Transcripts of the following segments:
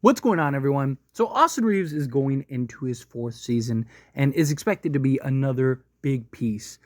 What's going on, everyone? So Austin Reaves is going into his fourth season and is expected to be another big piece,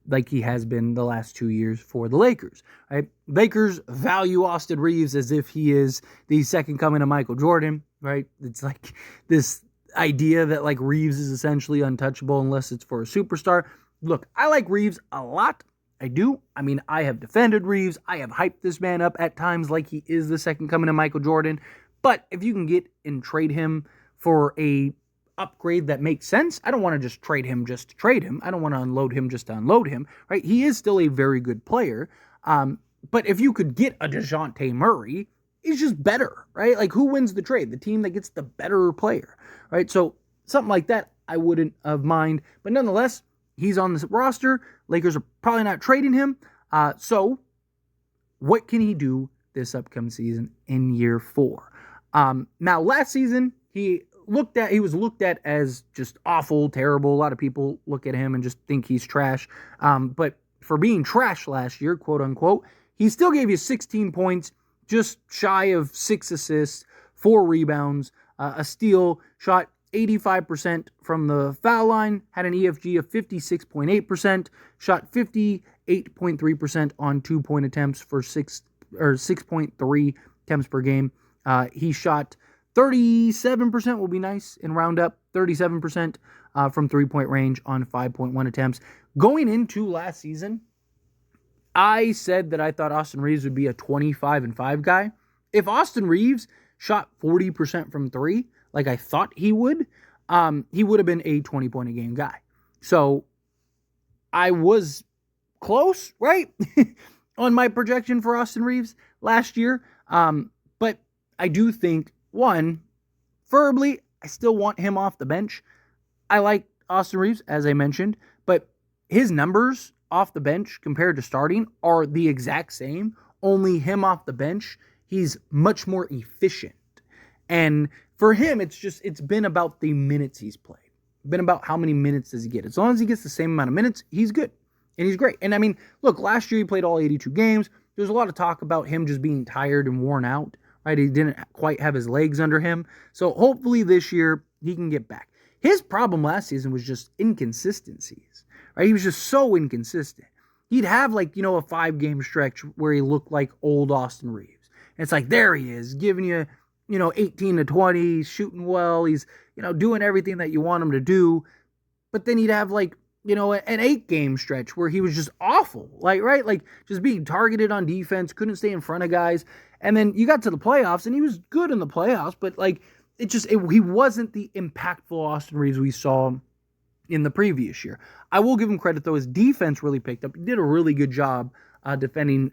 like he has been the last 2 years for the Lakers. Right? Lakers value Austin Reaves as if he is the second coming of Michael Jordan. Right? It's like this idea that like Reaves is essentially untouchable unless it's for a superstar. Look, I like Reaves a lot. I do. I mean, I have defended Reaves. I have hyped this man up at times like he is the second coming of Michael Jordan. But if you can get and trade him for a upgrade that makes sense, I don't want to just trade him just to trade him. I don't want to unload him just to unload him, right? He is still a very good player. But if you could get a DeJounte Murray, he's just better, right? Like, who wins the trade? The team that gets the better player, right? So something like that, I wouldn't have mind. But nonetheless, he's on this roster. Lakers are probably not trading him. So what can he do this upcoming season in year 4? Now, last season, he was looked at as just awful, terrible. A lot of people look at him and just think he's trash. But for being trash last year, quote unquote, he still gave you 16 points, just shy of 6 assists, 4 rebounds, a steal, shot 85% from the foul line, had an EFG of 56.8%, shot 58.3% on 2-point attempts for 6.3 attempts per game. He shot 37%, will be nice, and round up 37% from 3-point range on 5.1 attempts. Going into last season, I said that I thought Austin Reaves would be a 25-5 guy. If Austin Reaves shot 40% from 3, like I thought he would have been a 20-point-a-game guy. So I was close, right, on my projection for Austin Reaves last year. But I do think, one, verbally, I still want him off the bench. I like Austin Reaves, as I mentioned, but his numbers off the bench compared to starting are the exact same, only him off the bench, he's much more efficient. And for him, it's been about the minutes he's played. Been about how many minutes does he get. As long as he gets the same amount of minutes, he's good. And he's great. And I mean, look, last year he played all 82 games. There's a lot of talk about him just being tired and worn out. Right? He didn't quite have his legs under him. So hopefully this year he can get back. His problem last season was just inconsistencies. Right? He was just so inconsistent. He'd have like, a 5-game stretch where he looked like old Austin Reaves. And it's like, there he is, giving you, 18 to 20, he's shooting well, he's, doing everything that you want him to do. But then he'd have like, an 8-game stretch where he was just awful. Like, right? Like just being targeted on defense, couldn't stay in front of guys. And then you got to the playoffs and he was good in the playoffs, but like he wasn't the impactful Austin Reaves we saw in the previous year. I will give him credit though. His defense really picked up. He did a really good job defending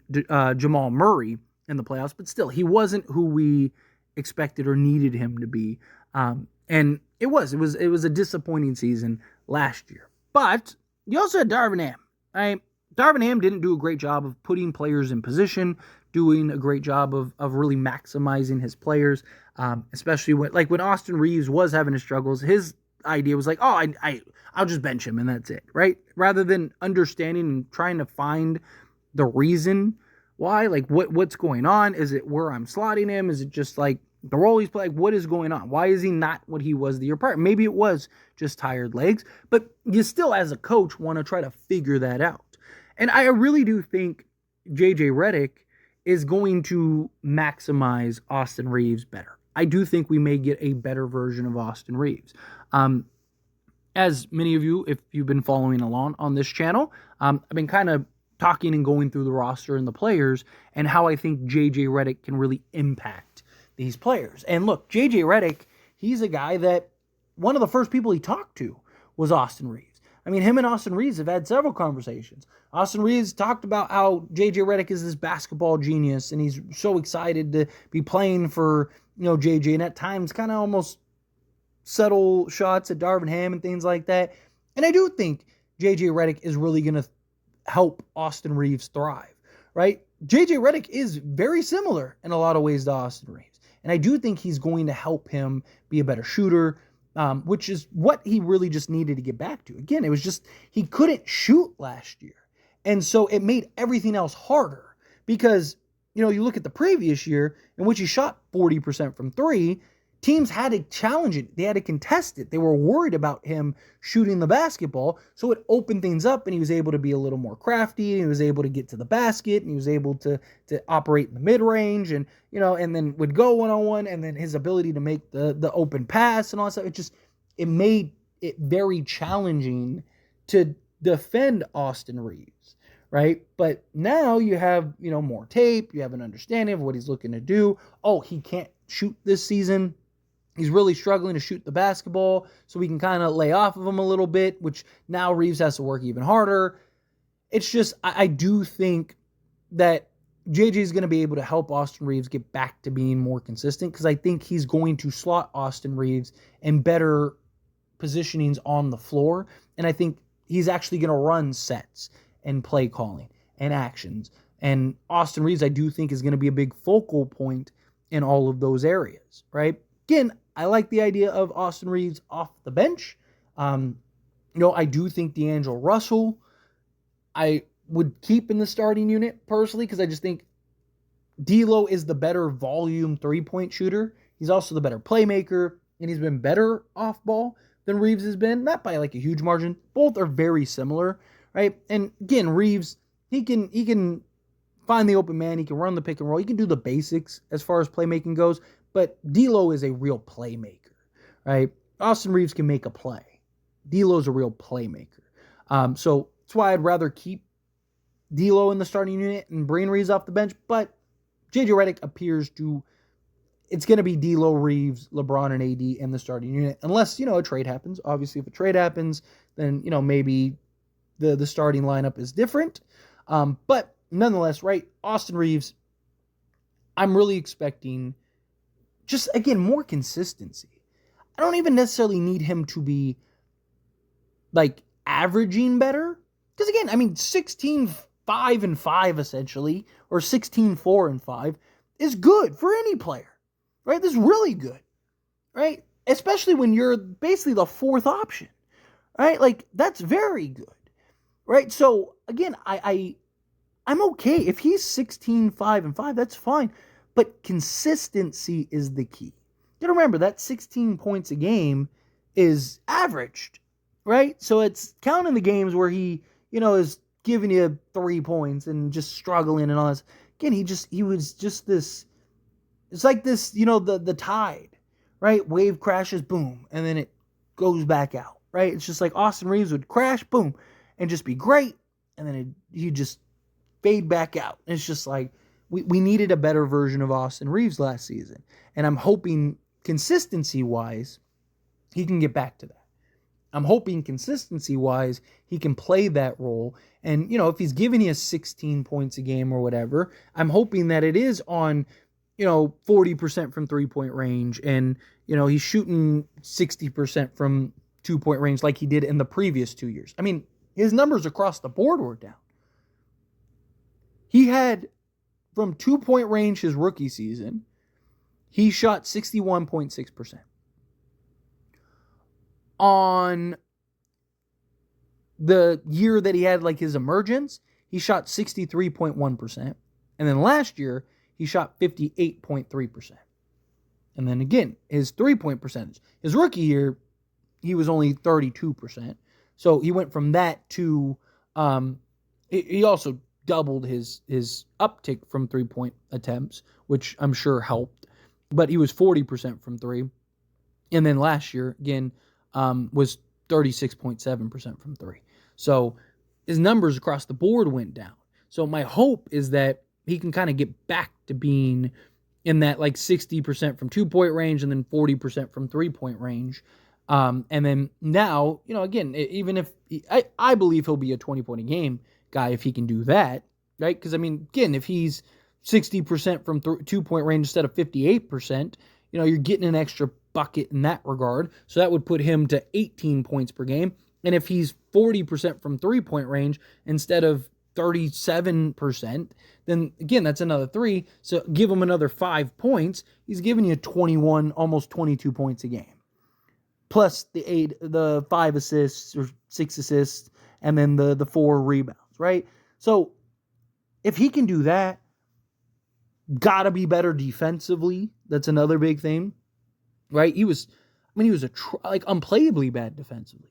Jamal Murray in the playoffs, but still he wasn't who we expected or needed him to be. And it was a disappointing season last year. But you also had Darvin Ham. Right? Darvin Ham didn't do a great job of putting players in position, doing a great job of really maximizing his players, especially when Austin Reaves was having his struggles. His idea was like, I'll just bench him and that's it, right? Rather than understanding and trying to find the reason why, like what's going on. Is it where I'm slotting him? Is it just like the role he's playing? What is going on? Why is he not what he was the year prior? Maybe it was just tired legs, but you still, as a coach, want to try to figure that out. And I really do think JJ Redick is going to maximize Austin Reaves better. I do think we may get a better version of Austin Reaves. As many of you, if you've been following along on this channel, I've been kind of talking and going through the roster and the players and how I think JJ Redick can really impact these players. And look, JJ Redick, he's a guy that one of the first people he talked to was Austin Reaves. I mean, him and Austin Reaves have had several conversations. Austin Reaves talked about how JJ Redick is this basketball genius and he's so excited to be playing for, JJ, and at times kind of almost subtle shots at Darvin Ham and things like that. And I do think JJ Redick is really going to help Austin Reaves thrive, right? JJ Redick is very similar in a lot of ways to Austin Reaves. And I do think he's going to help him be a better shooter, which is what he really just needed to get back to. Again, it was just he couldn't shoot last year. And so it made everything else harder because you look at the previous year in which he shot 40% from three, teams had to challenge it. They had to contest it. They were worried about him shooting the basketball. So it opened things up, and he was able to be a little more crafty. And he was able to get to the basket, and he was able to operate in the mid-range, and and then would go one-on-one, and then his ability to make the open pass and all that stuff. It made it very challenging to defend Austin Reaves, right? But now you have, more tape. You have an understanding of what he's looking to do. Oh, he can't shoot this season. He's really struggling to shoot the basketball, so we can kind of lay off of him a little bit, which now Reeves has to work even harder. It's just, I do think that JJ is going to be able to help Austin Reaves get back to being more consistent, because I think he's going to slot Austin Reaves in better positionings on the floor, and I think he's actually going to run sets and play calling and actions. And Austin Reaves, I do think, is going to be a big focal point in all of those areas, right? Again, I like the idea of Austin Reaves off the bench. I do think D'Angelo Russell, I would keep in the starting unit personally, because I just think D'Lo is the better volume three-point shooter. He's also the better playmaker, and he's been better off ball than Reeves has been, not by like a huge margin. Both are very similar, right? And again, Reeves, he can find the open man, he can run the pick and roll, he can do the basics as far as playmaking goes, but D'Lo is a real playmaker, right? Austin Reaves can make a play. D'Lo's a real playmaker. So that's why I'd rather keep D'Lo in the starting unit and bring Reeves off the bench, but JJ Redick appears to, it's going to be D'Lo, Reeves, LeBron, and AD in the starting unit, unless, a trade happens. Obviously, if a trade happens, then, maybe the starting lineup is different. But nonetheless, right, Austin Reaves, I'm really expecting just, again, more consistency. I don't even necessarily need him to be, like, averaging better. Because, again, 16-5-5, essentially, or 16-4-5 is good for any player, right? This is really good, right? Especially when you're basically the fourth option, right? Like, that's very good, right? So, again, I'm okay. If he's 16-5-5, that's fine. But consistency is the key. You gotta remember that 16 points a game is averaged, right? So it's counting the games where he, is giving you 3 points and just struggling and all this. Again, he was just this, it's like this, the tide, right? Wave crashes, boom, and then it goes back out, right? It's just like Austin Reaves would crash, boom, and just be great, and then he'd just fade back out. It's just like, we needed a better version of Austin Reaves last season. And I'm hoping consistency-wise, he can get back to that. I'm hoping consistency-wise, he can play that role. And, if he's giving you 16 points a game or whatever, I'm hoping that it is on, 40% from three-point range. And, he's shooting 60% from two-point range like he did in the previous 2 years. His numbers across the board were down. He had, from two-point range his rookie season, he shot 61.6%. On the year that he had like his emergence, he shot 63.1%. And then last year, he shot 58.3%. And then again, his three-point percentage. His rookie year, he was only 32%. So he went from that to, he also doubled his uptick from three-point attempts, which I'm sure helped. But he was 40% from three. And then last year, again, was 36.7% from three. So his numbers across the board went down. So my hope is that he can kind of get back to being in that like 60% from two-point range and then 40% from three-point range. And then now, again, even if I believe he'll be a 20-point-a-game guy if he can do that, right? Because, again, if he's 60% from two-point range instead of 58%, you're getting an extra bucket in that regard. So that would put him to 18 points per game. And if he's 40% from three-point range instead of 37%, then again, that's another 3. So give him another 5 points. He's giving you 21, almost 22 points a game. Plus the 5 assists or 6 assists, and then the 4 rebounds, right? So if he can do that, Gotta be better defensively. That's another big thing, right? He was unplayably bad defensively.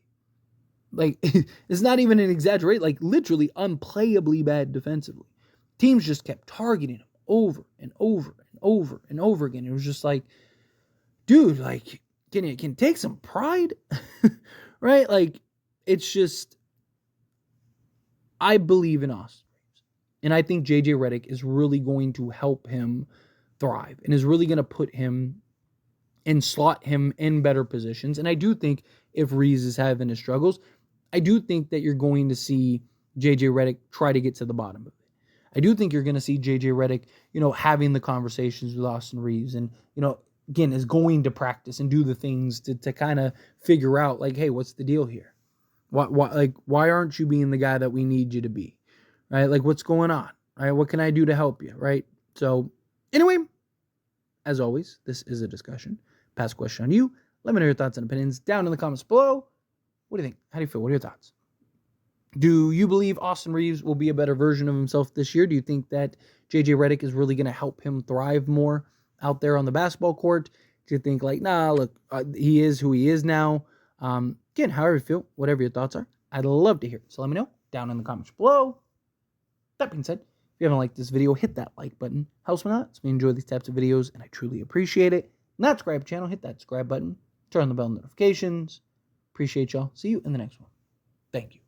Like, it's not even an exaggeration. Like, literally unplayably bad defensively. Teams just kept targeting him over and over and over and over again. It was just like, dude, like, can you take some pride? Right? Like, it's just, I believe in Austin Reaves. And I think JJ Redick is really going to help him thrive and is really going to put him and slot him in better positions. And I do think if Reeves is having his struggles, I do think that you're going to see JJ Redick try to get to the bottom of it. I do think you're going to see JJ Redick, having the conversations with Austin Reaves and, again, is going to practice and do the things to kind of figure out, like, hey, what's the deal here? Why aren't you being the guy that we need you to be? Right? Like, what's going on? Right? What can I do to help you? Right? So, anyway, as always, this is a discussion. Pass a question on you. Let me know your thoughts and opinions down in the comments below. What do you think? How do you feel? What are your thoughts? Do you believe Austin Reaves will be a better version of himself this year? Do you think that JJ Redick is really going to help him thrive more out there on the basketball court? Do you think, like, nah, look, he is who he is now? Again, however you feel, whatever your thoughts are, I'd love to hear it. So let me know down in the comments below. That being said, if you haven't liked this video, hit that like button. Helps me out. So we enjoy these types of videos, and I truly appreciate it. Not subscribe to the channel, hit that subscribe button. Turn on the bell notifications. Appreciate y'all. See you in the next one. Thank you.